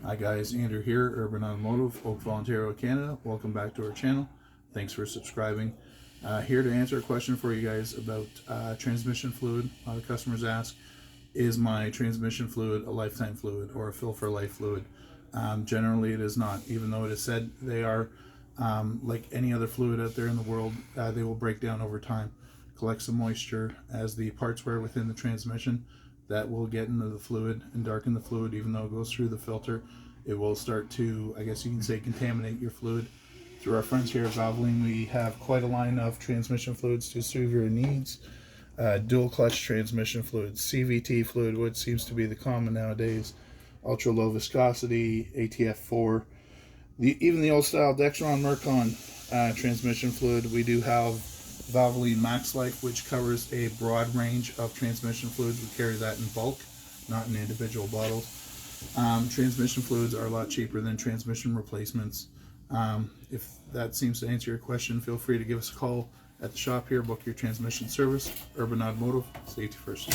Hi guys, Andrew here, Urban Automotive, Oakville, Ontario, Canada. Welcome back to our channel. Thanks for subscribing. Here to answer a question for you guys about transmission fluid. A lot of customers ask, is my transmission fluid a lifetime fluid or a fill for life fluid? Generally it is not, even though it is said they are. Like any other fluid out there in the world, they will break down over time, collect some moisture as the parts wear within the transmission. That will get into the fluid and darken the fluid. Even though it goes through the filter, it will start to, I guess you can say, contaminate your fluid. Through our friends here at Valvoline, we have quite a line of transmission fluids to suit your needs. Dual clutch transmission fluids, CVT fluid, which seems to be the common nowadays, ultra low viscosity, ATF4, even the old style Dexron Mercon transmission fluid. We do have Valvoline Max Life, which covers a broad range of transmission fluids. We carry that in bulk, not in individual bottles. Transmission fluids are a lot cheaper than transmission replacements. If that seems to answer your question, feel free to give us a call at the shop here. Book your transmission service. Urban Automotive, safety first.